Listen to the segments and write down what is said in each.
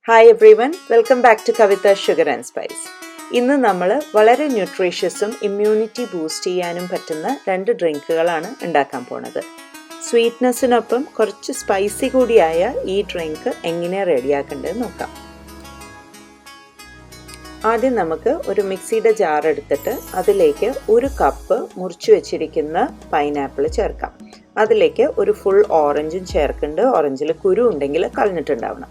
Hi everyone, welcome back to Kavitha Sugar and Spice. ഇന്ന് നമ്മൾ വളരെ ന്യൂട്രീഷ്യസും ഇമ്മ്യൂണിറ്റി ബൂസ്റ്റ് ചെയ്യാനും പറ്റുന്ന രണ്ട് ഡ്രിങ്കുകളാണ് ഉണ്ടാക്കാൻ പോണത്. സ്വീറ്റ്നെസ്സിനൊപ്പം കുറച്ച് സ്പൈസി കൂടിയായ ഈ ഡ്രിങ്ക് എങ്ങനെ റെഡിയാക്കേണ്ടത് നോക്കാം. ആദ്യം നമുക്ക് ഒരു മിക്സിയുടെ ജാർ എടുത്തിട്ട് അതിലേക്ക് ഒരു കപ്പ് മുറിച്ചു വെച്ചിരിക്കുന്ന പൈനാപ്പിൾ ചേർക്കാം. അതിലേക്ക് ഒരു ഫുൾ ഓറഞ്ചും ചേർക്കുന്നുണ്ട്. ഓറഞ്ചിൽ കുരു ഉണ്ടെങ്കിൽ കളഞ്ഞിട്ടുണ്ടാവണം.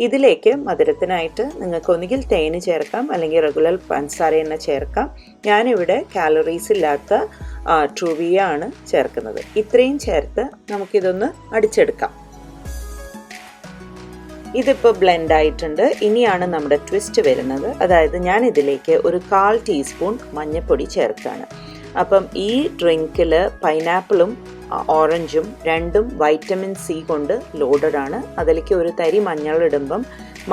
ഇതിലേക്ക് മധുരത്തിനായിട്ട് നിങ്ങൾക്ക് ഒന്നുകിൽ തേന് ചേർക്കാം അല്ലെങ്കിൽ റെഗുലർ പഞ്ചസാര തന്നെ ചേർക്കാം. ഞാനിവിടെ കാലറീസ് ഇല്ലാത്ത ട്രൂവിയ ആണ് ചേർക്കുന്നത്. ഇത്രയും ചേർത്ത് നമുക്കിതൊന്ന് അടിച്ചെടുക്കാം. ഇതിപ്പോൾ ബ്ലെൻഡ് ആയിട്ടുണ്ട്. ഇനിയാണ് നമ്മുടെ ട്വിസ്റ്റ് വരുന്നത്. അതായത് ഞാൻ ഇതിലേക്ക് ഒരു 1/4 ടീസ്പൂൺ മഞ്ഞൾപ്പൊടി ചേർക്കുകയാണ്. അപ്പം ഈ ഡ്രിങ്കിൽ പൈനാപ്പിളും ഓറഞ്ചും രണ്ടും വൈറ്റമിൻ സി കൊണ്ട് ലോഡഡ് ആണ്. അതിലേക്ക് ഒരു തരി മഞ്ഞൾ ഇടുമ്പം,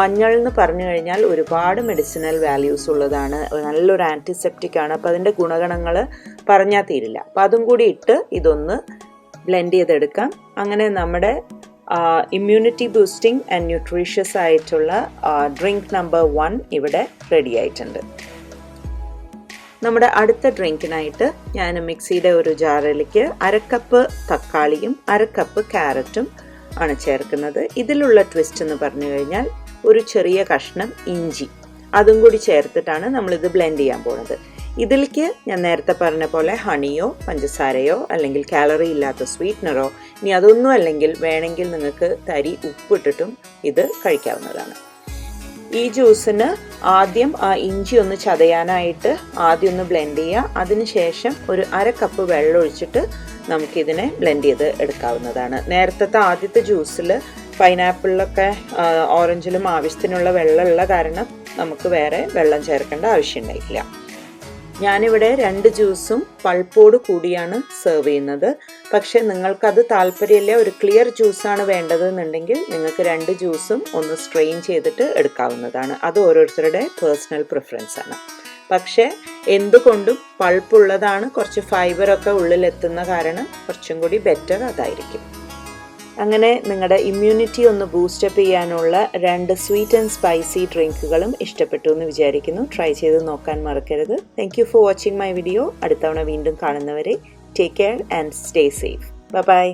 മഞ്ഞൾ എന്ന് പറഞ്ഞു കഴിഞ്ഞാൽ ഒരുപാട് മെഡിസിനൽ വാല്യൂസ് ഉള്ളതാണ്, നല്ലൊരു ആൻറ്റിസെപ്റ്റിക് ആണ്. അപ്പോൾ അതിൻ്റെ ഗുണഗണങ്ങൾ പറഞ്ഞാൽ തീരില്ല. അപ്പോൾ അതും കൂടി ഇട്ട് ഇതൊന്ന് ബ്ലെൻഡ് ചെയ്തെടുക്കാം. അങ്ങനെ നമ്മുടെ ഇമ്മ്യൂണിറ്റി ബൂസ്റ്റിംഗ് ആൻഡ് ന്യൂട്രീഷ്യസ് ആയിട്ടുള്ള ഡ്രിങ്ക് നമ്പർ 1 ഇവിടെ റെഡി ആയിട്ടുണ്ട്. നമ്മുടെ അടുത്ത ഡ്രിങ്കിനായിട്ട് ഞാൻ മിക്സിയുടെ ഒരു ജാറിലേക്ക് 1/2 കപ്പ് തക്കാളിയും 1/2 കപ്പ് ക്യാരറ്റും ആണ് ചേർക്കുന്നത്. ഇതിലുള്ള ട്വിസ്റ്റ് എന്ന് പറഞ്ഞു കഴിഞ്ഞാൽ ഒരു ചെറിയ കഷ്ണം ഇഞ്ചി അതും കൂടി ചേർത്തിട്ടാണ് നമ്മളിത് ബ്ലെൻഡ് ചെയ്യാൻ പോകുന്നത്. ഇതിലേക്ക് ഞാൻ നേരത്തെ പറഞ്ഞ പോലെ ഹണിയോ പഞ്ചസാരയോ അല്ലെങ്കിൽ കാലറി ഇല്ലാത്ത സ്വീറ്റ്നറോ, ഇനി അതൊന്നും അല്ലെങ്കിൽ വേണമെങ്കിൽ നിങ്ങൾക്ക് തരി ഉപ്പിട്ടിട്ടും ഇത് കഴിക്കാവുന്നതാണ്. ഈ ജ്യൂസിന് ആദ്യം ആ ഇഞ്ചി ഒന്ന് ചതയാനായിട്ട് ആദ്യം ഒന്ന് ബ്ലെൻഡ് ചെയ്യുക. അതിനുശേഷം ഒരു 1/2 കപ്പ് വെള്ളം ഒഴിച്ചിട്ട് നമുക്കിതിനെ ബ്ലെൻഡ് ചെയ്ത് എടുക്കാവുന്നതാണ്. നേരത്തെ ആദ്യത്തെ ജ്യൂസിൽ പൈനാപ്പിളിലൊക്കെ ഓറഞ്ചിലും ആവശ്യത്തിനുള്ള വെള്ളമുള്ള കാരണം നമുക്ക് വേറെ വെള്ളം ചേർക്കേണ്ട ആവശ്യമുണ്ടായിട്ടില്ല. ഞാനിവിടെ 2 ജ്യൂസും പൾപ്പോട് കൂടിയാണ് സെർവ് ചെയ്യുന്നത്. പക്ഷേ നിങ്ങൾക്കത് താല്പര്യമില്ല, ഒരു ക്ലിയർ ജ്യൂസാണ് വേണ്ടതെന്നുണ്ടെങ്കിൽ നിങ്ങൾക്ക് 2 ജ്യൂസും ഒന്ന് സ്ട്രെയിൻ ചെയ്തിട്ട് എടുക്കാവുന്നതാണ്. അത് ഓരോരുത്തരുടെ പേഴ്സണൽ പ്രിഫറൻസ് ആണ്. പക്ഷേ എന്തുകൊണ്ടും പൾപ്പുള്ളതാണ്, കുറച്ച് ഫൈബറൊക്കെ ഉള്ളിലെത്തുന്ന കാരണം കുറച്ചും കൂടി ബെറ്റർ അതായിരിക്കും. അങ്ങനെ നിങ്ങളുടെ ഇമ്മ്യൂണിറ്റി ഒന്ന് ബൂസ്റ്റപ്പ് ചെയ്യാനുള്ള 2 സ്വീറ്റ് ആൻഡ് സ്പൈസി ഡ്രിങ്കുകളും ഇഷ്ടപ്പെട്ടു എന്ന് വിചാരിക്കുന്നു. ട്രൈ ചെയ്ത് നോക്കാൻ മറക്കരുത്. Thank you for watching my video. അടുത്തവണ വീണ്ടും കാണുന്നവരെ take care and stay safe. By.